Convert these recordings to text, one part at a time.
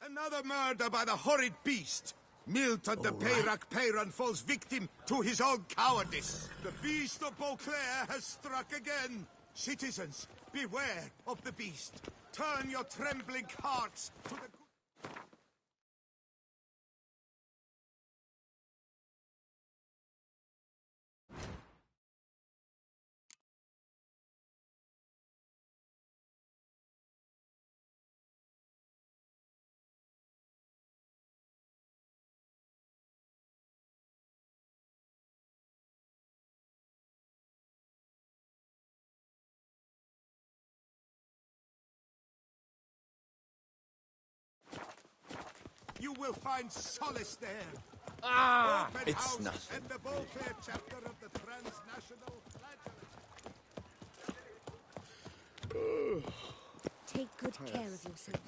Another murder by the horrid beast. Milton the Peyrac Peyran falls victim to his own cowardice. The beast of Beauclair has struck again. Citizens, beware of the beast. Turn your trembling hearts to the good. You will find solace there. Open It's house nothing. at the Beauclair chapter of the Transnational Flag. Take good care of yourself.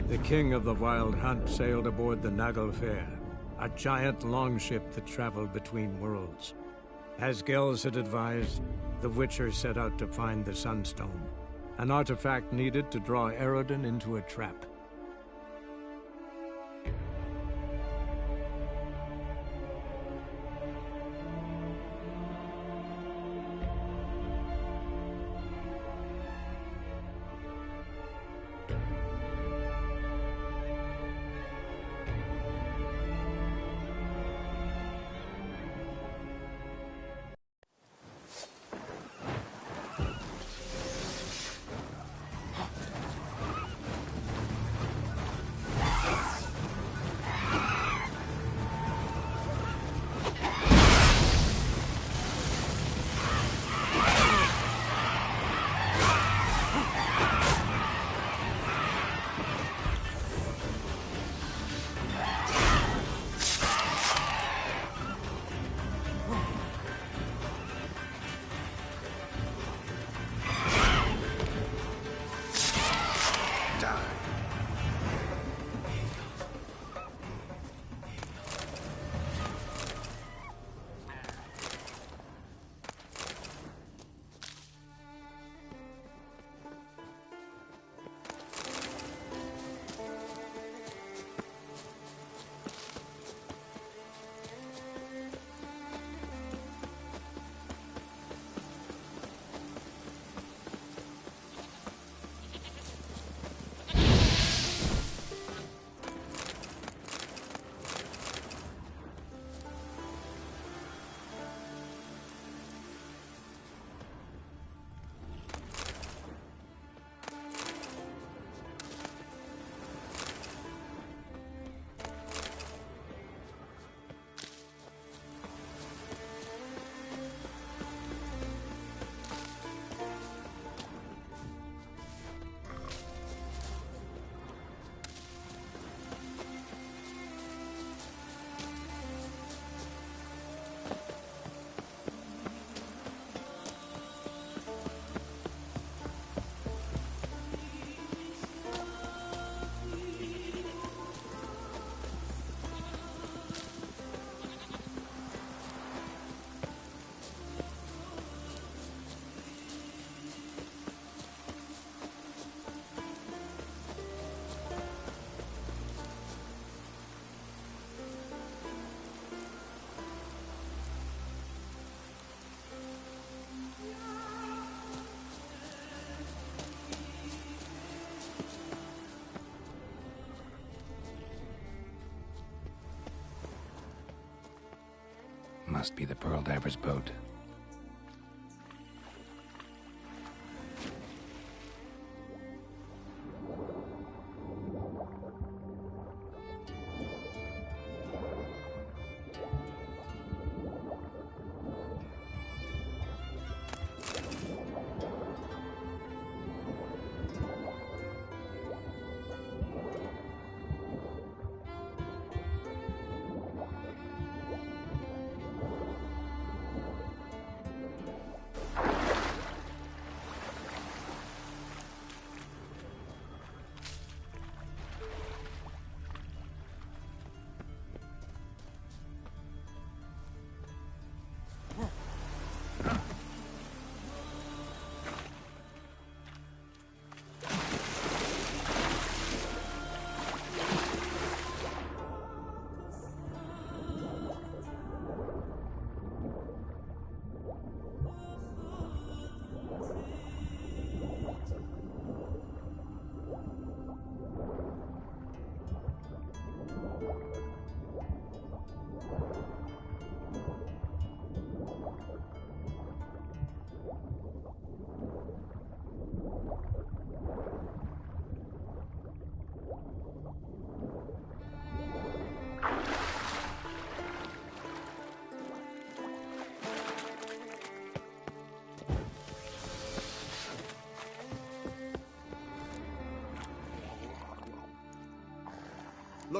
The king of the Wild Hunt sailed aboard the Naglfar, a giant longship that traveled between worlds. As Gels had advised, the Witcher set out to find the Sunstone, an artifact needed to draw Eredin into a trap. Must be the Pearl Diver's boat.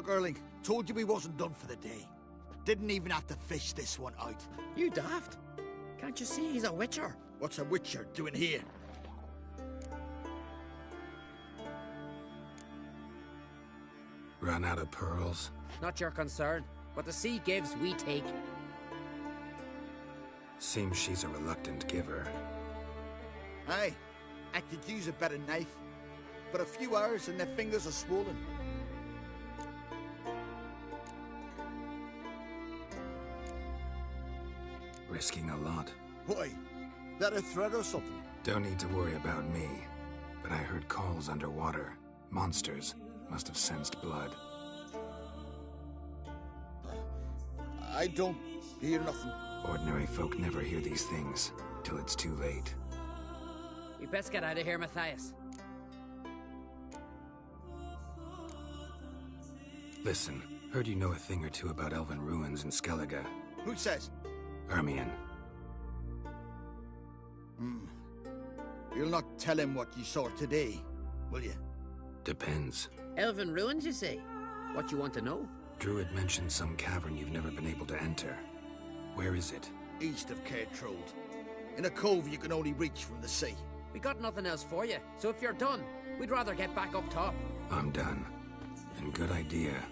Look, Erling, told you we wasn't done for the day. Didn't even have to fish this one out. You daft? Can't you see he's a witcher? What's a witcher doing here? Run out of pearls? Not your concern. What the sea gives, we take. Seems she's a reluctant giver. Aye, I could use a better knife. But a few hours and their fingers are swollen. Risking a lot. Why? That a threat or something? Don't need to worry about me. But I heard calls underwater. Monsters must have sensed blood. I don't hear nothing. Ordinary folk never hear these things till it's too late. We best get out of here, Matthias. Listen, heard you know a thing or two about elven ruins in Skellige. Who says? Ermion. You'll not tell him what you saw today, will you? Depends. Elven ruins, you say? What you want to know? Druid mentioned some cavern you've never been able to enter. Where is it? East of Cairtrode. In a cove you can only reach from the sea. We got nothing else for you, so if you're done, we'd rather get back up top. I'm done. And good idea.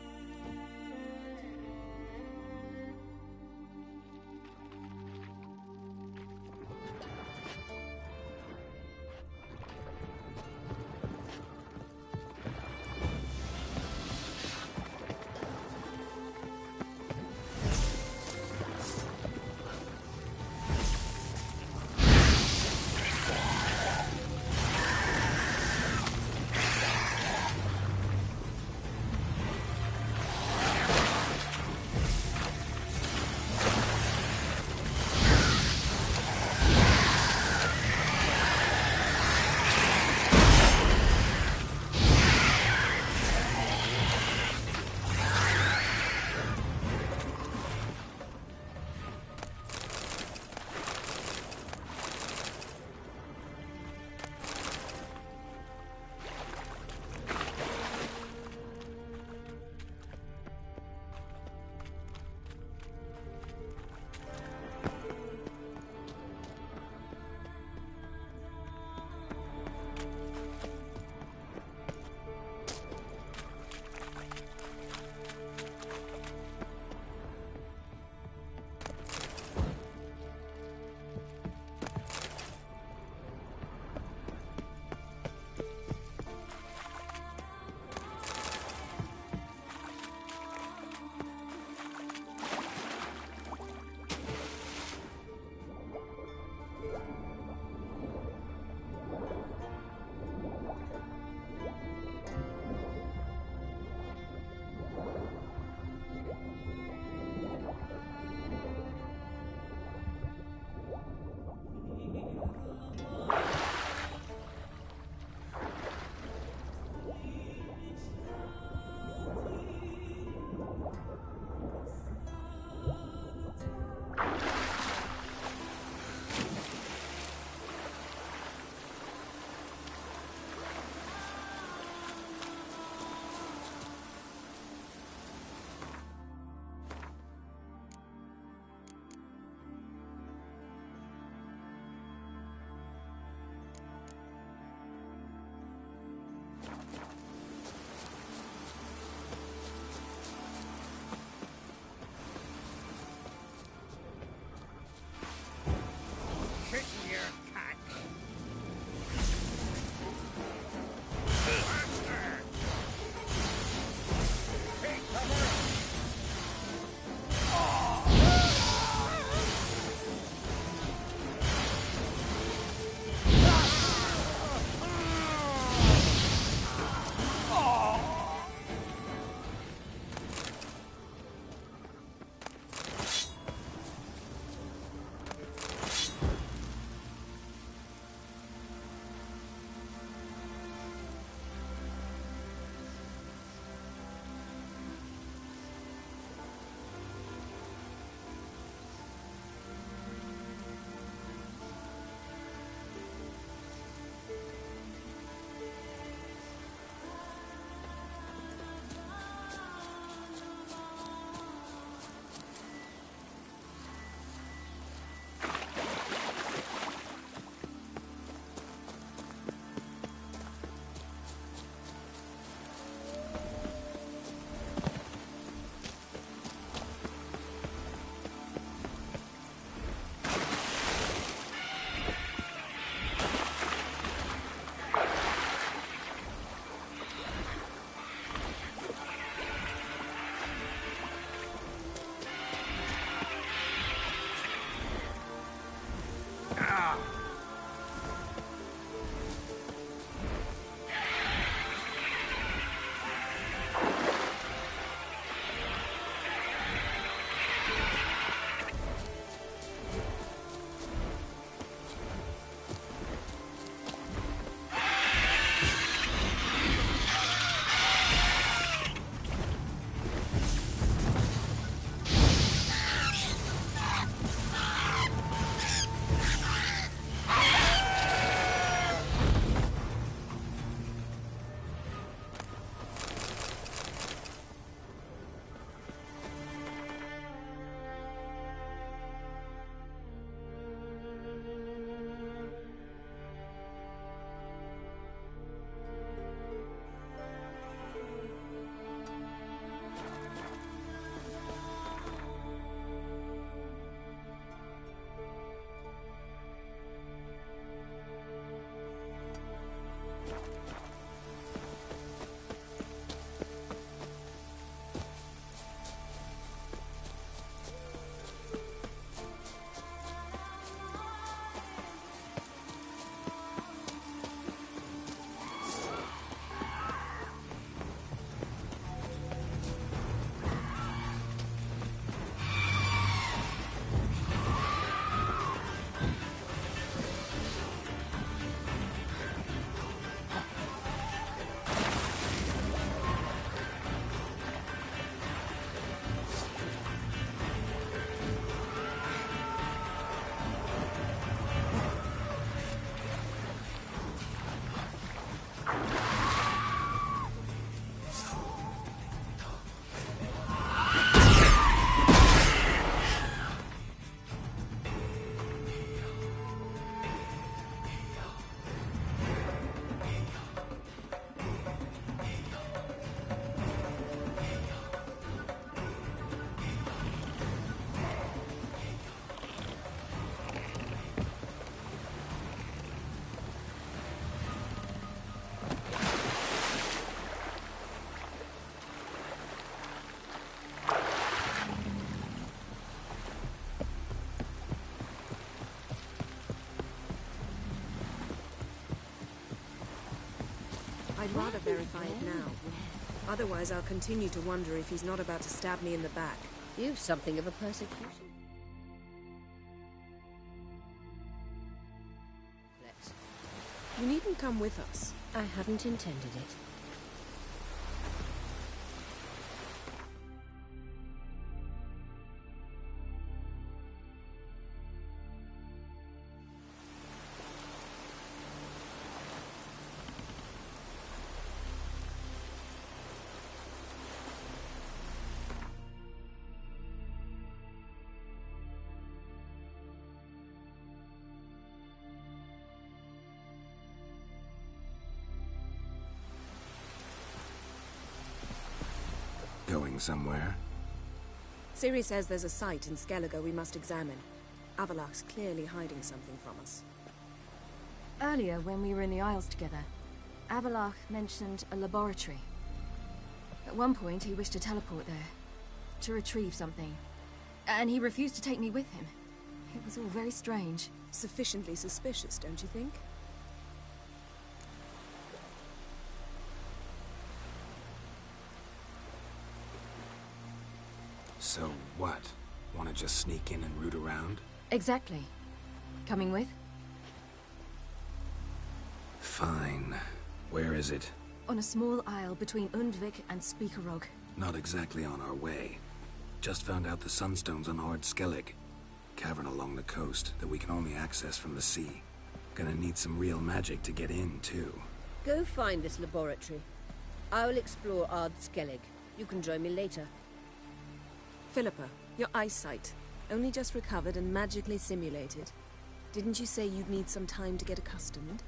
rather verify it now. Otherwise, I'll continue to wonder if he's not about to stab me in the back. You've something of a persecution. You needn't come with us. I hadn't intended it. Going somewhere? Ciri says there's a site in Skellige we must examine. Avallach's clearly hiding something from us. Earlier, when we were in the Isles together, Avallach mentioned a laboratory. At one point, he wished to teleport there, to retrieve something. And he refused to take me with him. It was all very strange. Sufficiently suspicious, don't you think? So what? Want to just sneak in and root around? Exactly. Coming with? Fine. Where is it? On a small isle between Undvik and Speakerog. Not exactly on our way. Just found out the sunstones on Ord Skellig. Cavern along the coast that we can only access from the sea. Gonna need some real magic to get in, too. Go find this laboratory. I'll explore Ard Skellig. You can join me later. Philippa, your eyesight. Only just recovered and magically simulated. Didn't you say you'd need some time to get accustomed?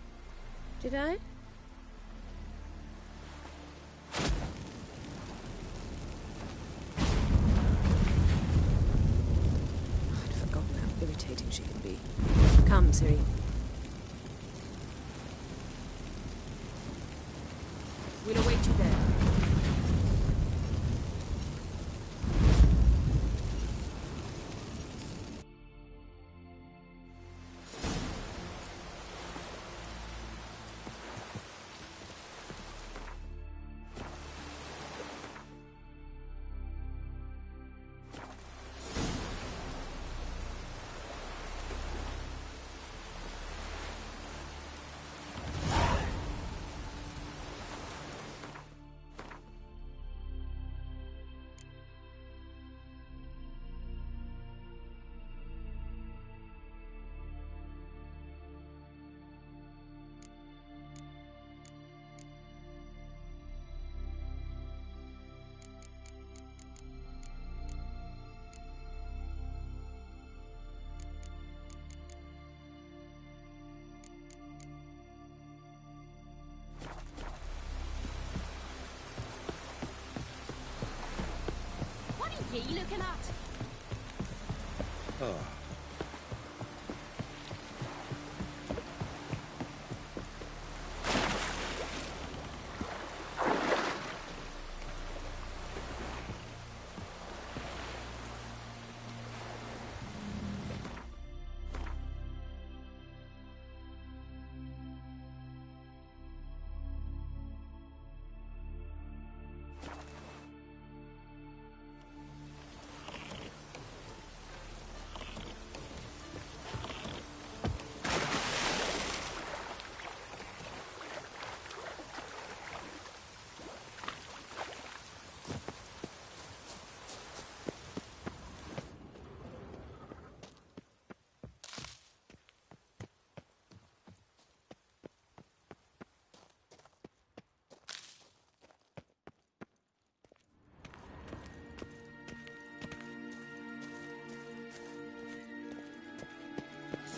Did I? I'd forgotten how irritating she can be. Come, Ciri. We'll await you there. What are you looking at? Oh.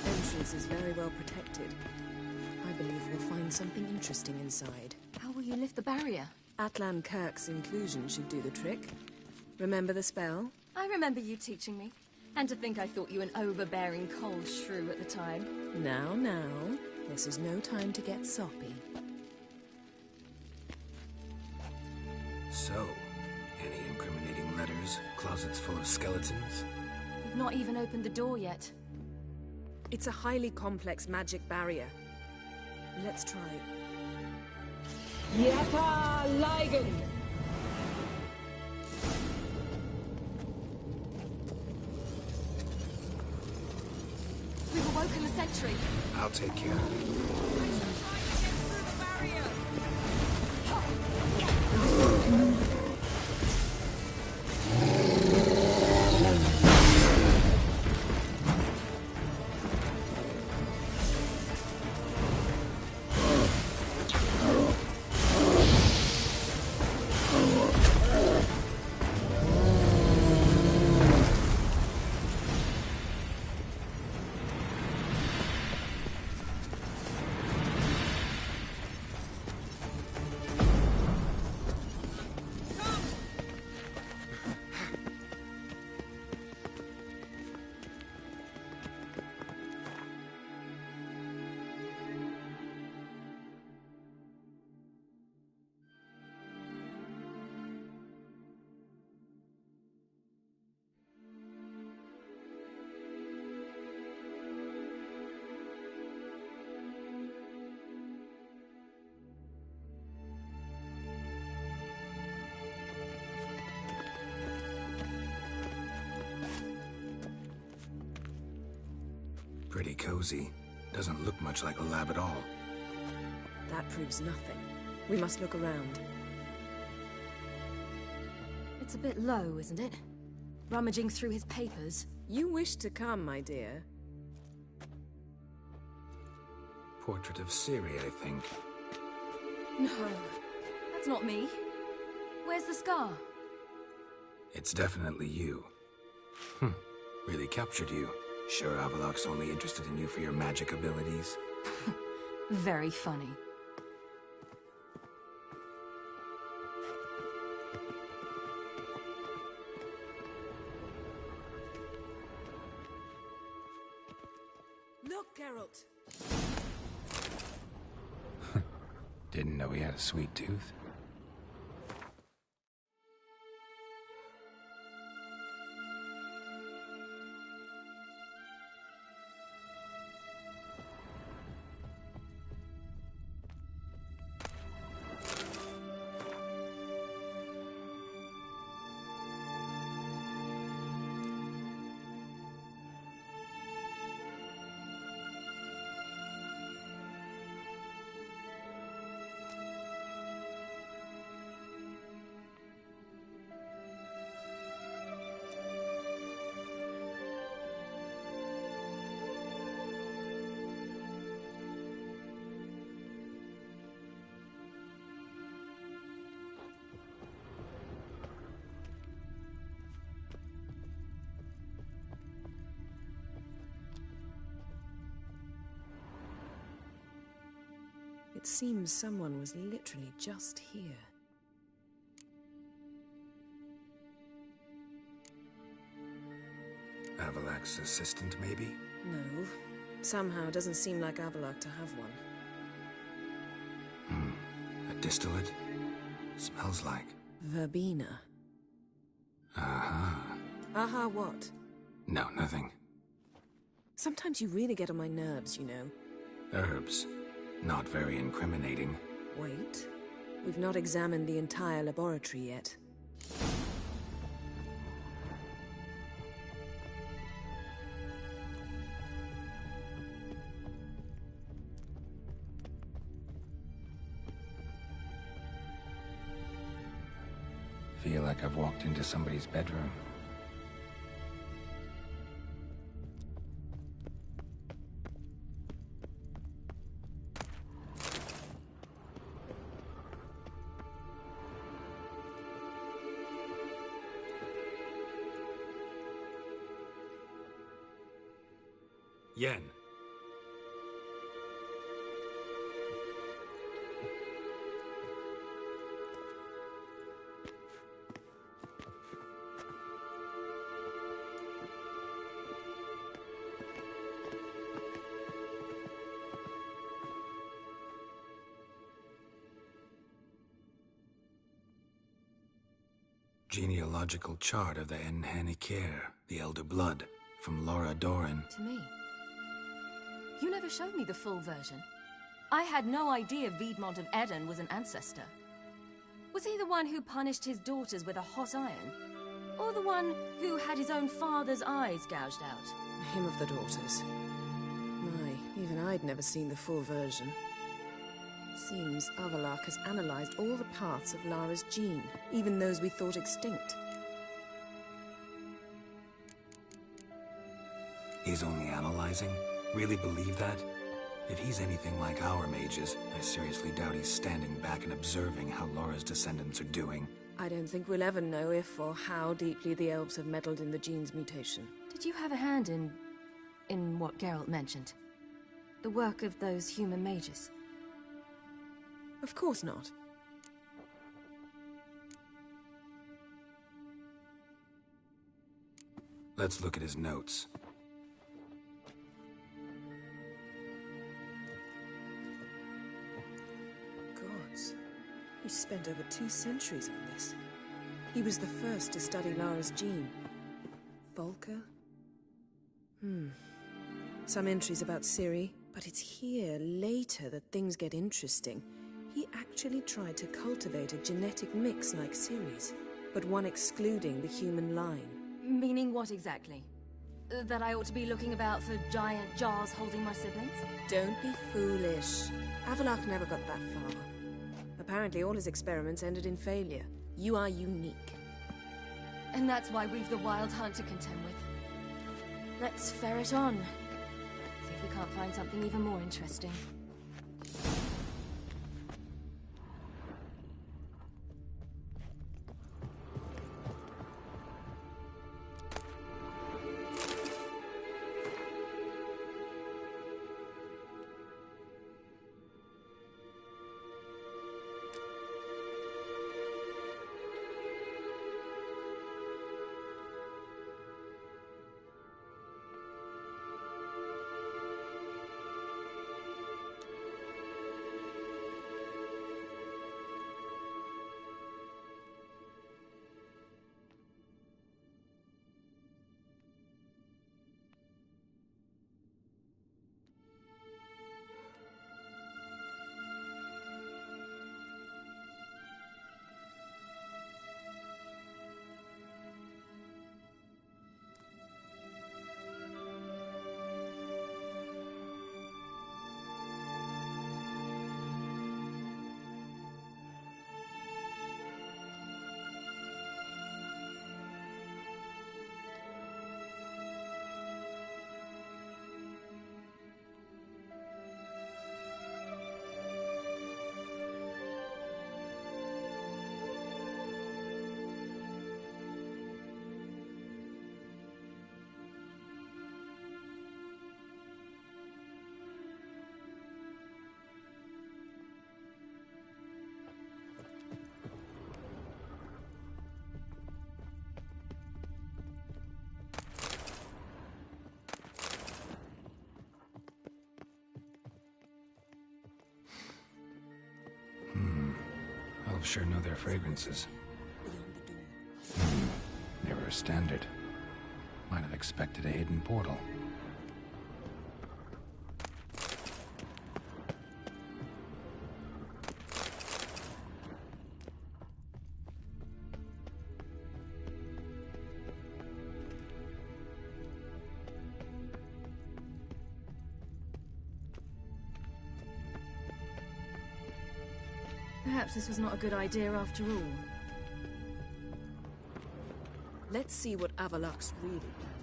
Entrance is very well protected. I believe we'll find something interesting inside. How will you lift the barrier? Atlan Kirk's inclusion should do the trick. Remember the spell? I remember you teaching me. And to think I thought you an overbearing cold shrew at the time. Now, now. This is no time to get soppy. So, any incriminating letters? Closets full of skeletons? You've not even opened the door yet. It's a highly complex magic barrier. Let's try. Yata Ligen! We've awoken the sentry. I'll take care of it. Pretty cozy. Doesn't look much like a lab at all. That proves nothing. We must look around. It's a bit low, isn't it? Rummaging through his papers. You wish to come, my dear. Portrait of Ciri, I think. No, that's not me. Where's the scar? It's definitely you. Really captured you. Sure Avallach's only interested in you for your magic abilities? Very funny. Look, Geralt! Didn't know he had a sweet tooth. It seems someone was literally just here. Avallach's assistant, maybe? No. Somehow it doesn't seem like Avallach to have one. A distillate? Smells like... Verbena. Aha. Aha what? No, nothing. Sometimes you really get on my nerves, you know. Herbs. Not very incriminating. Wait. We've not examined the entire laboratory yet. Feel like I've walked into somebody's bedroom. Yen. Genealogical chart of the Enhanikir, the Elder Blood, from Laura Doran. To me. You never showed me the full version. I had no idea Viedmont of Eden was an ancestor. Was he the one who punished his daughters with a hot iron? Or the one who had his own father's eyes gouged out? Him of the daughters. My, even I'd never seen the full version. Seems Avallach has analyzed all the parts of Lara's gene, even those we thought extinct. He's only analyzing? Really believe that? If he's anything like our mages, I seriously doubt he's standing back and observing how Laura's descendants are doing. I don't think we'll ever know if or how deeply the elves have meddled in the gene's mutation. Did you have a hand in what Geralt mentioned? The work of those human mages? Of course not. Let's look at his notes. Gods. He spent over 2 centuries on this. He was the first to study Lara's gene. Volker? Some entries about Ciri, but it's here, later, that things get interesting. He actually tried to cultivate a genetic mix like Ciri's, but one excluding the human line. Meaning what exactly? That I ought to be looking about for giant jars holding my siblings? Don't be foolish. Avallach never got that far. Apparently all his experiments ended in failure. You are unique. And that's why we've the Wild Hunt to contend with. Let's ferret on. See if we can't find something even more interesting. Elves sure know their fragrances. They were a standard. Might have expected a hidden portal. Perhaps this was not a good idea after all. Let's see what Avallach's really planning.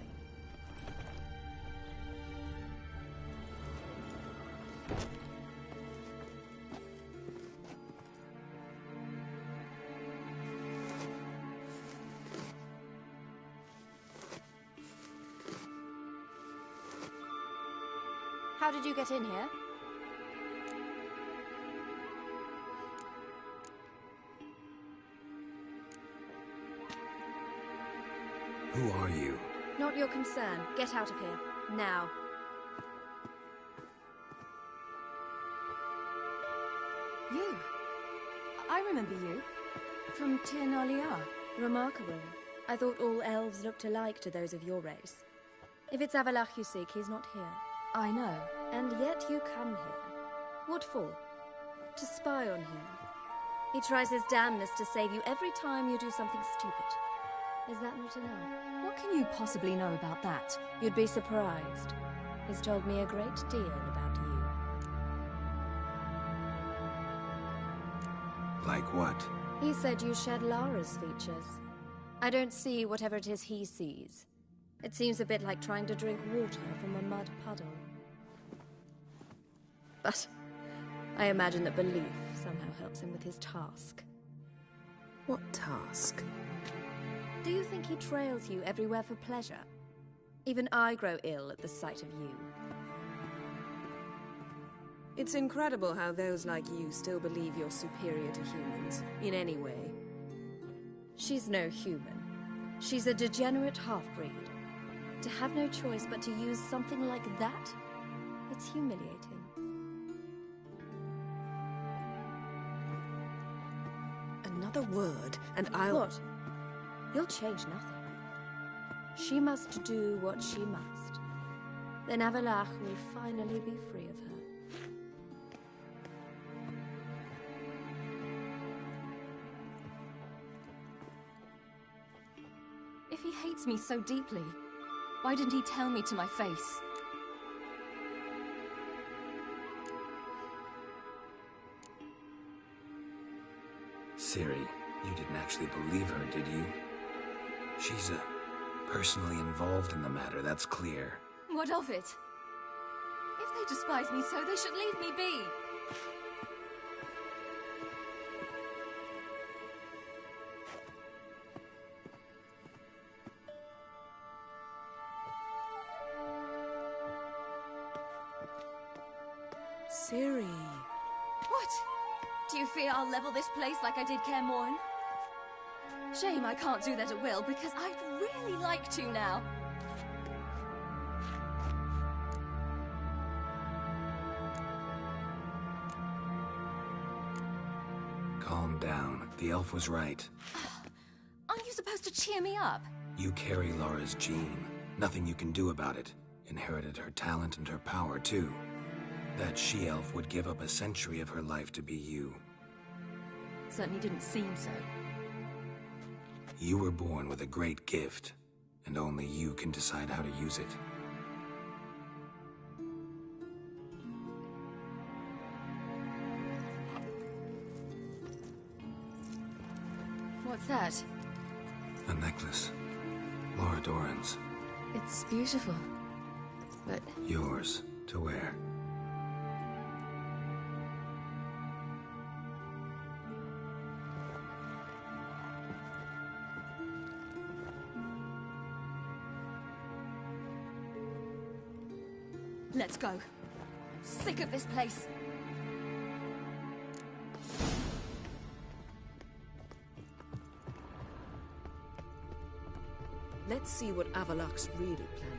How did you get in here? Who are you? Not your concern. Get out of here. Now. You. I remember you. From Tir Nalia. Remarkable. I thought all elves looked alike to those of your race. If it's Avallach you seek, he's not here. I know. And yet you come here. What for? To spy on him. He tries his damnedest to save you every time you do something stupid. Is that not enough? What can you possibly know about that? You'd be surprised. He's told me a great deal about you. Like what? He said you shared Lara's features. I don't see whatever it is he sees. It seems a bit like trying to drink water from a mud puddle. But I imagine that belief somehow helps him with his task. What task? Do you think he trails you everywhere for pleasure? Even I grow ill at the sight of you. It's incredible how those like you still believe you're superior to humans, in any way. She's no human. She's a degenerate half-breed. To have no choice but to use something like that? It's humiliating. Another word, and I'll... What? You'll change nothing. She must do what she must. Then Avallach will finally be free of her. If he hates me so deeply, why didn't he tell me to my face? Ciri, you didn't actually believe her, did you? She's personally involved in the matter, that's clear. What of it? If they despise me so, they should leave me be. Ciri... What? Do you fear I'll level this place like I did Kaer Morhen? Shame I can't do that at will, because I'd really like to now. Calm down. The elf was right. Aren't you supposed to cheer me up? You carry Lara's gene. Nothing you can do about it. Inherited her talent and her power, too. That she-elf would give up a century of her life to be you. Certainly didn't seem so. You were born with a great gift, and only you can decide how to use it. What's that? A necklace. Lara Doran's. It's beautiful, but... Yours to wear. Let's go. I'm sick of this place. Let's see what Avallach's really planning.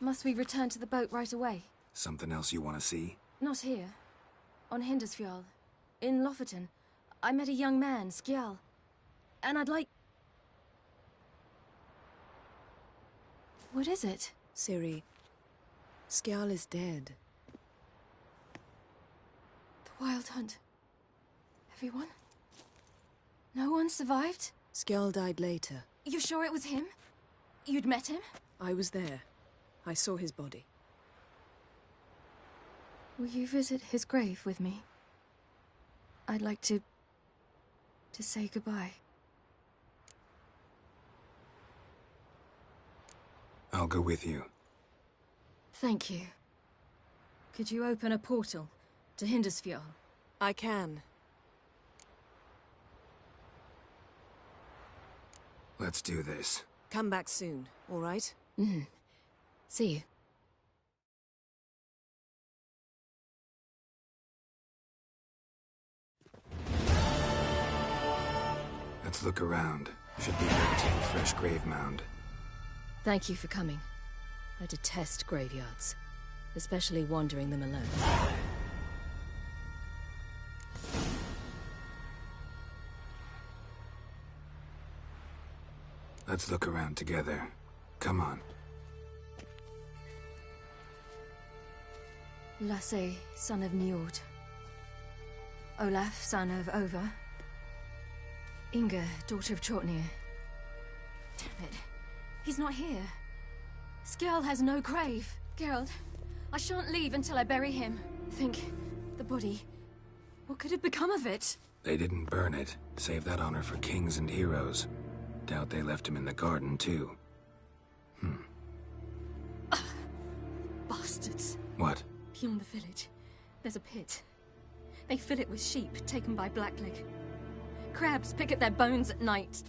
Must we return to the boat right away? Something else you want to see? Not here. On Hindersfjall. In Lofoten. I met a young man, Skjal. And I'd like... What is it? Ciri, Skjal is dead. The Wild Hunt. Everyone? No one survived? Skjal died later. You sure it was him? You'd met him? I was there. I saw his body. Will you visit his grave with me? I'd like to say goodbye. I'll go with you. Thank you. Could you open a portal to Hindersfjall? I can. Let's do this. Come back soon, all right? Mm-hmm. See you. Let's look around. Should be able to take a fresh grave mound. Thank you for coming. I detest graveyards, especially wandering them alone. Let's look around together. Come on. Lasse, son of Njord. Olaf, son of Over. Inga, daughter of Trotnir. Damn it. He's not here. Skjal has no grave. Geralt, I shan't leave until I bury him. Think, the body. What could have become of it? They didn't burn it. Save that honor for kings and heroes. Doubt they left him in the garden, too. Bastards. What? Beyond the village, there's a pit. They fill it with sheep taken by Blackleg. Crabs pick at their bones at night.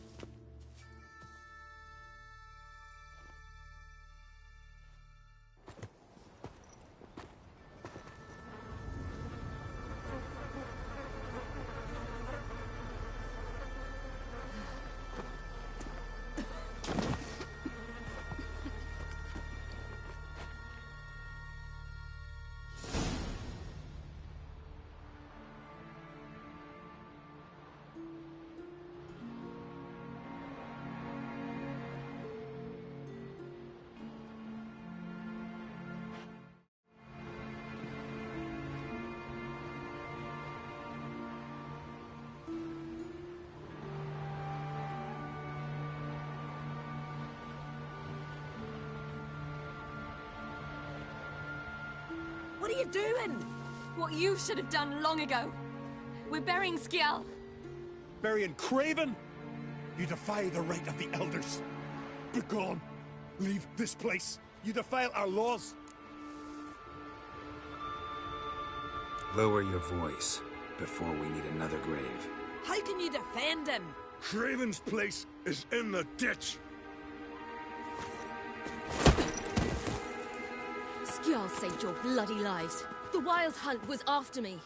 What are you doing? What you should have done long ago. We're burying Skjal. Burying Craven? You defy the right of the elders. Begone. Leave this place. You defile our laws. Lower your voice before we need another grave. How can you defend him? Craven's place is in the ditch. Skjal saved your bloody lives. The Wild Hunt was after me.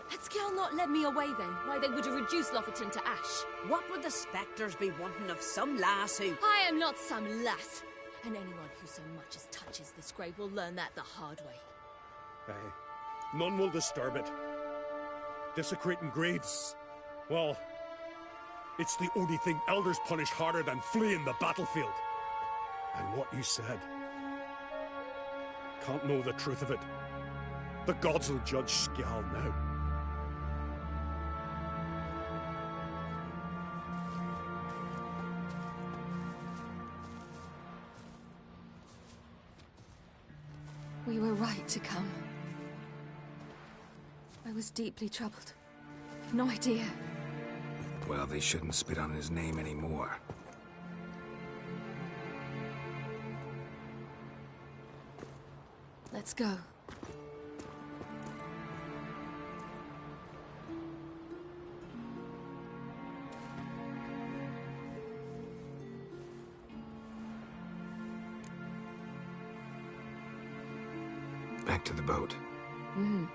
Had Skjal not led me away then, why they would have reduced Lofoten to ash. What would the spectres be wanting of some lass who... I am not some lass. And anyone who so much as touches this grave will learn that the hard way. Aye. None will disturb it. Desecrating graves. Well, it's the only thing elders punish harder than fleeing the battlefield. And what you said. Can't know the truth of it. The gods will judge Skjal now. We were right to come. I was deeply troubled. You've no idea. Well, they shouldn't spit on his name anymore. Let's go. Back to the boat. Mm-hmm.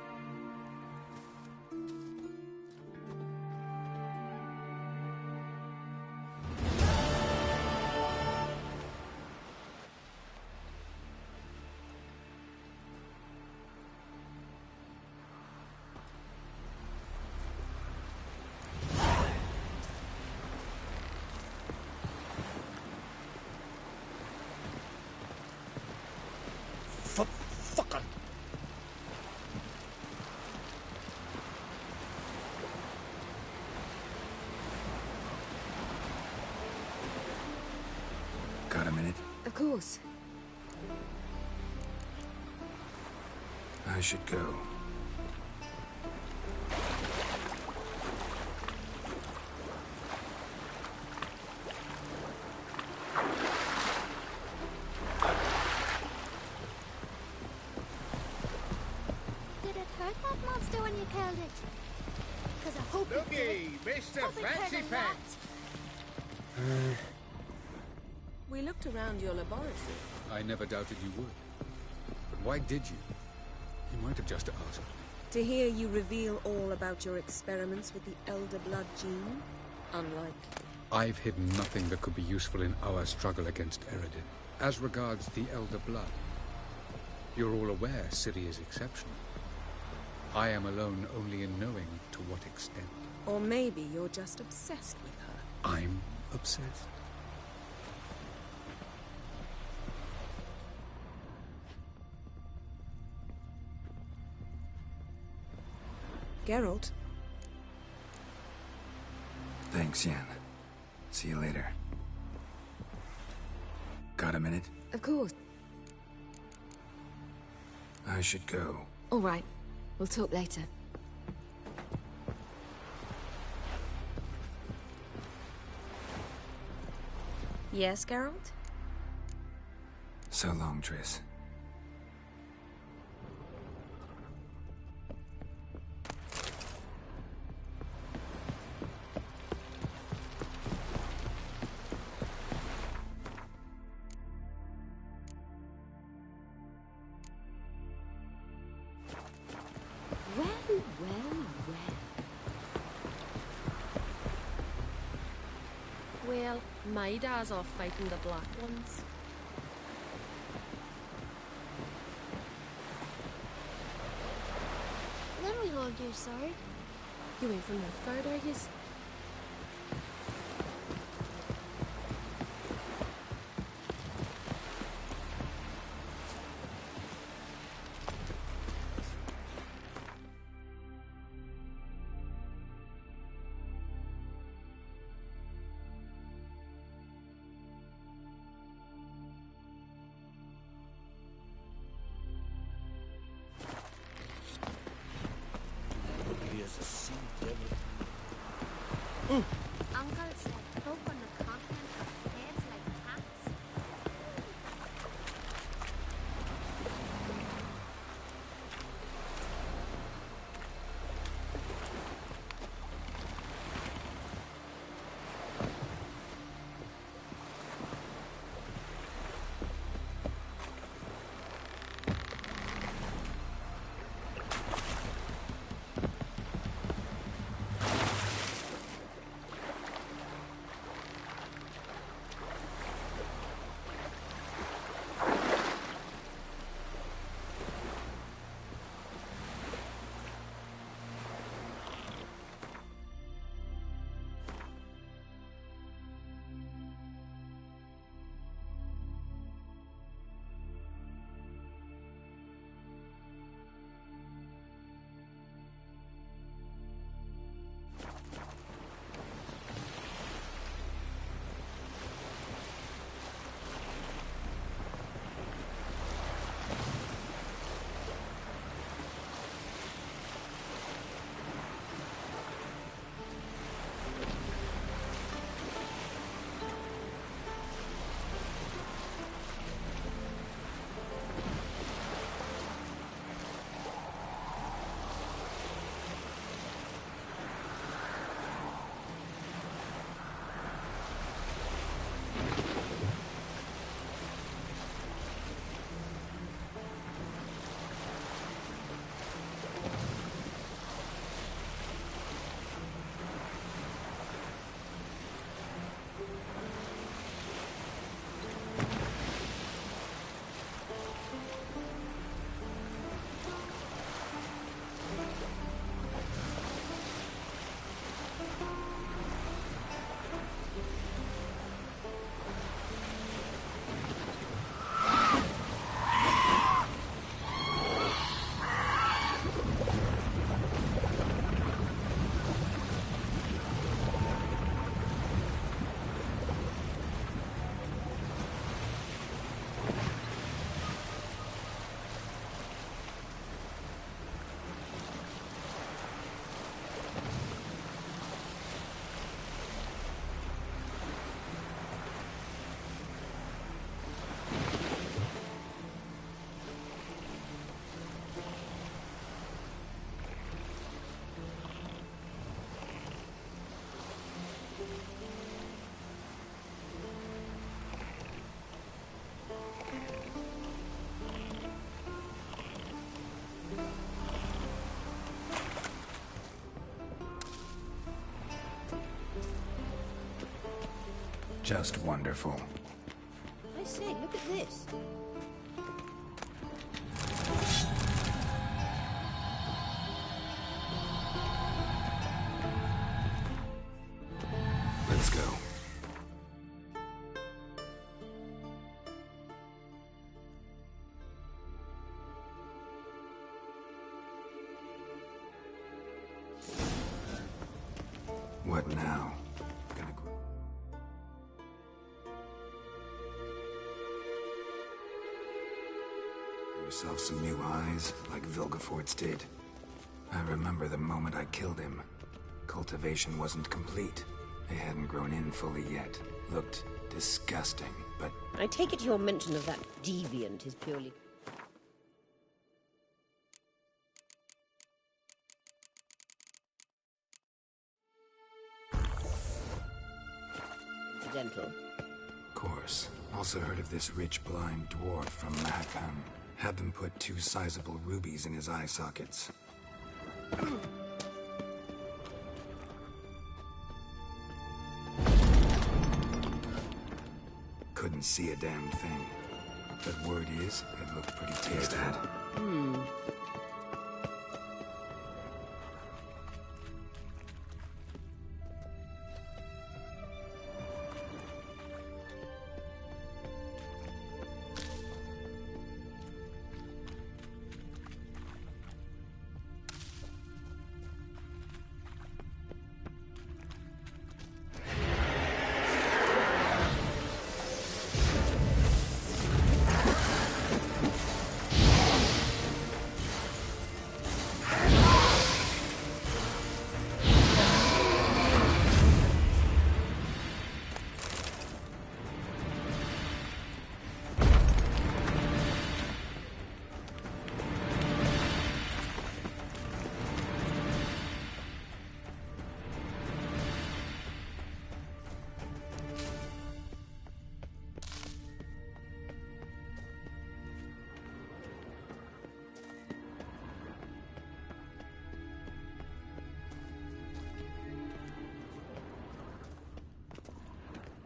Of course. I should go. Did it hurt that monster when you killed it? Because I hope it did. Mr. Hope it hurt Fancy a Pants! lot. We looked around your laboratory. I never doubted you would. But why did you? You might have just asked. To hear you reveal all about your experiments with the Elder Blood gene, unlike... I've hidden nothing that could be useful in our struggle against Eredin. As regards the Elder Blood, you're all aware Ciri is exceptional. I am alone only in knowing to what extent. Or maybe you're just obsessed with her. I'm obsessed. Geralt? Thanks, Yen. See you later. Got a minute? Of course. I should go. All right. We'll talk later. Yes, Geralt? So long, Triss. Well, my dad's off fighting the Black Ones. Then we hold your sword. You ain't from Nilfgaard, are yous? Uncle said folk on the continent have heads like cats. Just wonderful. I say, look at this. Let's go. What now? Gonna go. Yourself some new eyes, like Vilgefortz did. I remember the moment I killed him. Cultivation wasn't complete. They hadn't grown in fully yet. Looked disgusting, but... I take it your mention of that deviant is purely... incidental. Course. Also heard of this rich blind dwarf from Mahakam. Had them put 2 sizable rubies in his eye sockets. Couldn't see a damn thing. But word is, it looked pretty tasty.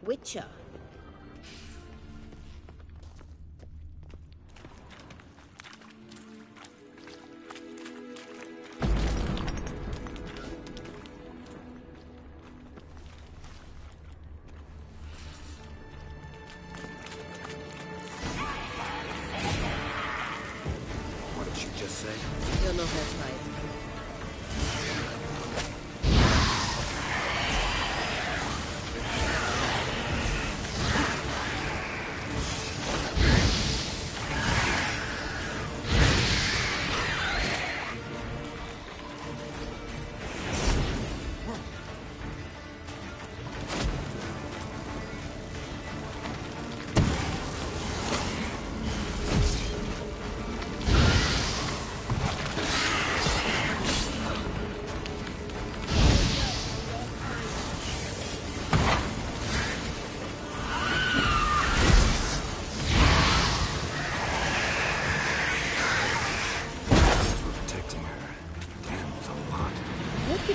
Witcher. What did she just say? You're not her type.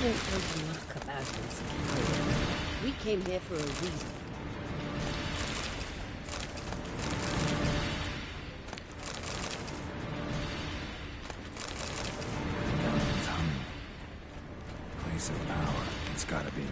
Avallach about this carrier. We came here for a reason. It's humming. Place of power. It's gotta be.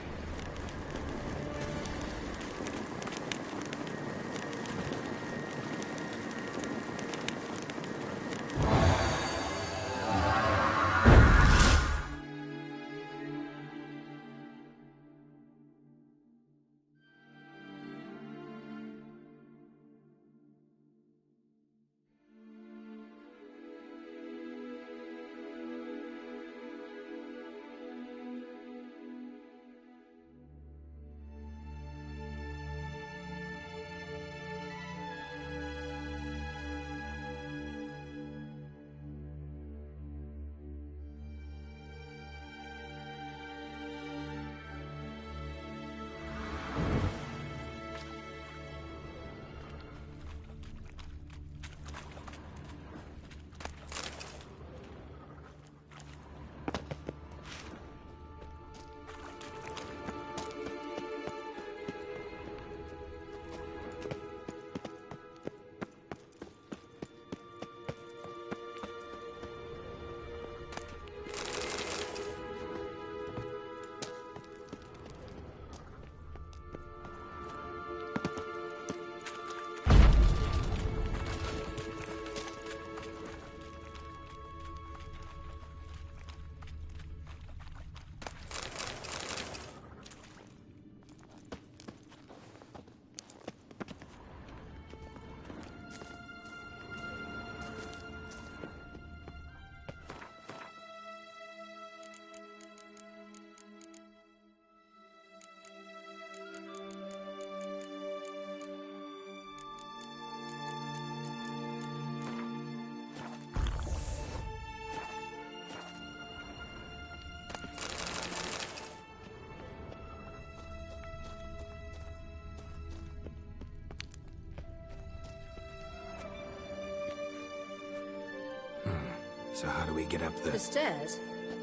So how do we get up The stairs?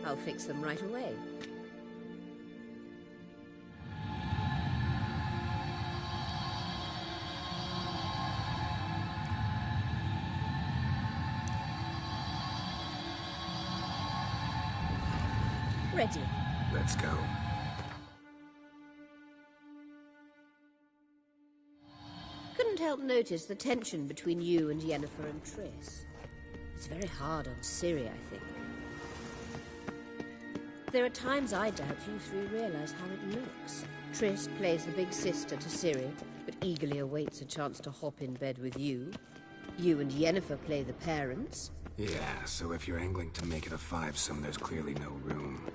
I'll fix them right away. Ready. Let's go. Couldn't help notice the tension between you and Yennefer and Triss. It's very hard on Ciri, I think. There are times I doubt you three realize how it looks. Triss plays the big sister to Ciri, but eagerly awaits a chance to hop in bed with you. You and Yennefer play the parents. Yeah, so if you're angling to make it a fivesome, there's clearly no room.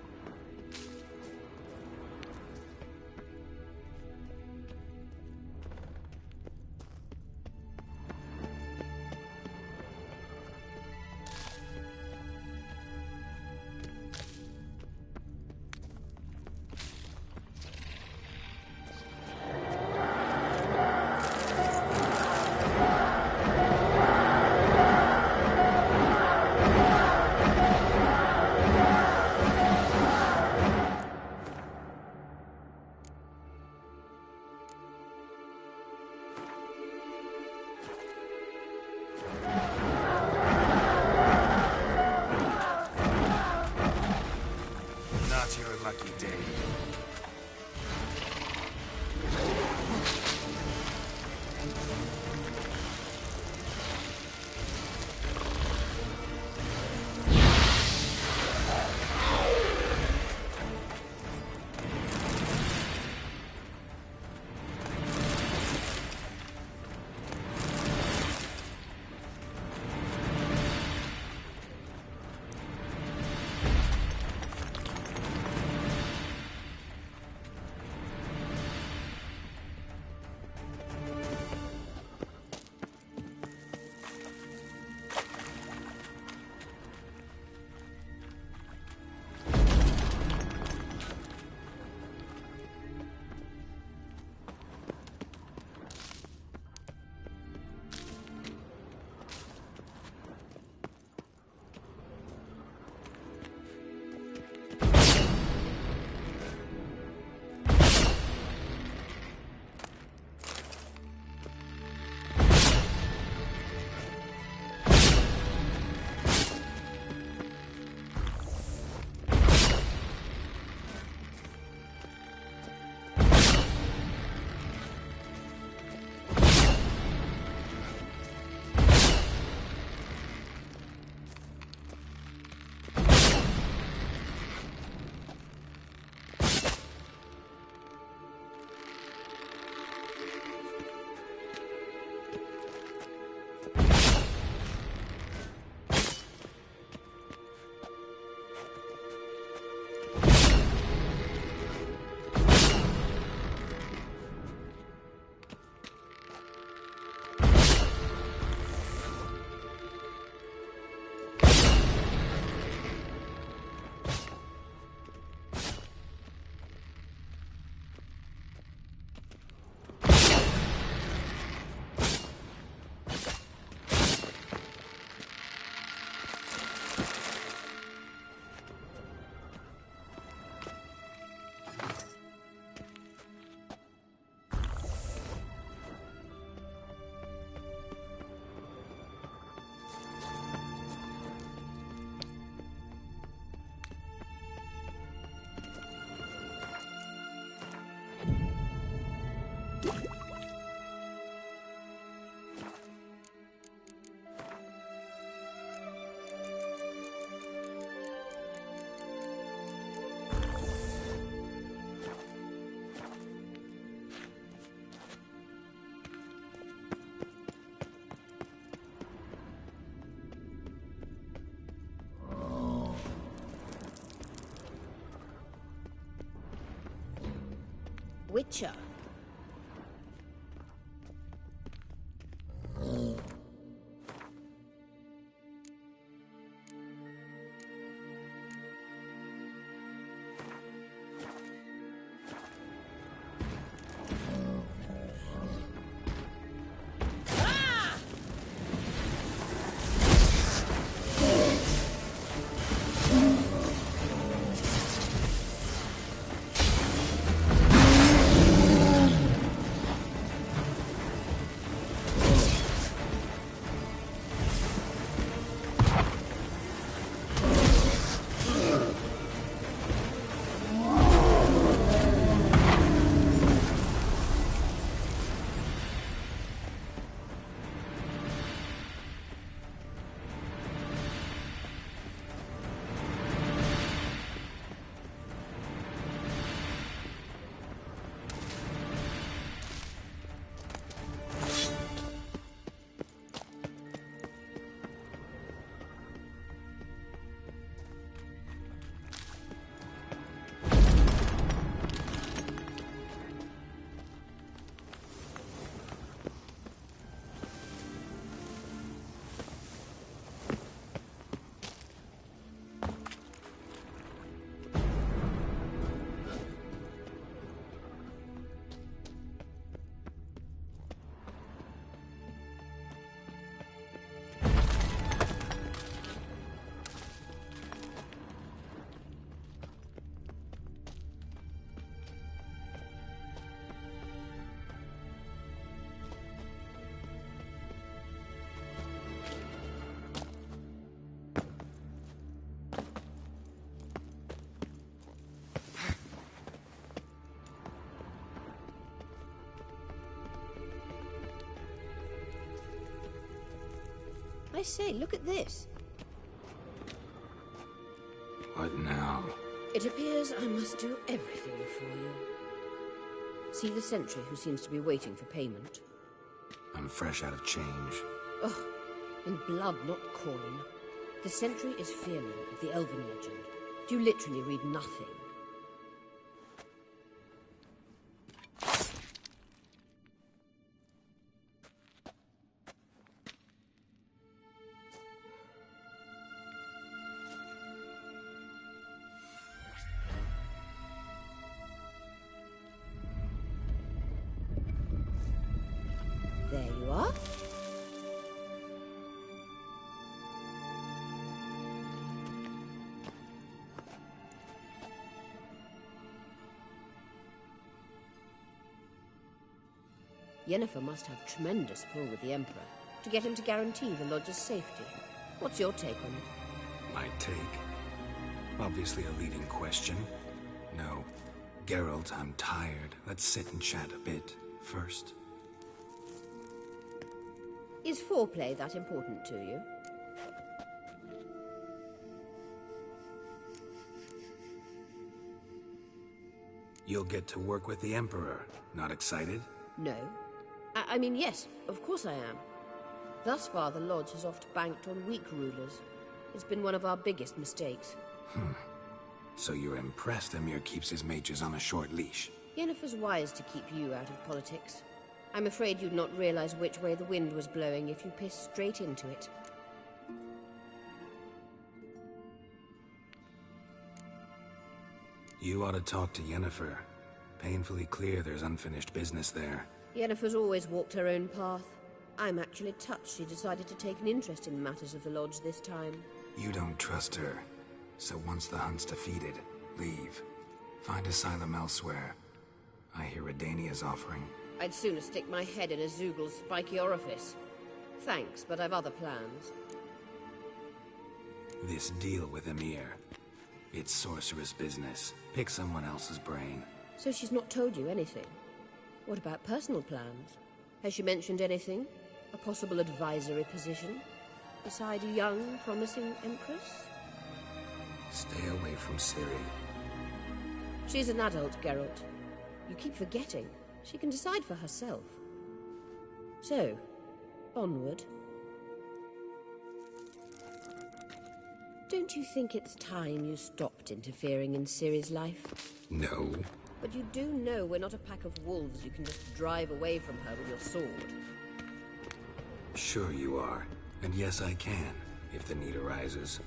Not your lucky day. Witcher. say, look at this. What now? It appears I must do everything for you. See the sentry who seems to be waiting for payment? I'm fresh out of change. Oh, in blood, not coin. The sentry is Fearman of the Elven legend. You literally read nothing. There you are. Yennefer must have tremendous pull with the Emperor to get him to guarantee the Lodge's safety. What's your take on it? My take? Obviously a leading question. No. Geralt, I'm tired. Let's sit and chat a bit first. Is foreplay that important to you? You'll get to work with the Emperor. Not excited? No. I mean, yes, of course I am. Thus far, the Lodge has oft banked on weak rulers. It's been one of our biggest mistakes. So you're impressed Emir keeps his mages on a short leash? Yennefer's wise to keep you out of politics. I'm afraid you'd not realize which way the wind was blowing if you pissed straight into it. You ought to talk to Yennefer. Painfully clear there's unfinished business there. Yennefer's always walked her own path. I'm actually touched she decided to take an interest in matters of the Lodge this time. You don't trust her. So once the hunt's defeated, leave. Find asylum elsewhere. I hear Redania's offering. I'd sooner stick my head in a Zoogl's spiky orifice. Thanks, but I've other plans. This deal with Emir. It's sorceress business. Pick someone else's brain. So she's not told you anything? What about personal plans? Has she mentioned anything? A possible advisory position? Beside a young, promising Empress? Stay away from Ciri. She's an adult, Geralt. You keep forgetting. She can decide for herself. So, onward. Don't you think it's time you stopped interfering in Ciri's life? No. But you do know we're not a pack of wolves you can just drive away from her with your sword. Sure you are. And yes, I can, if the need arises.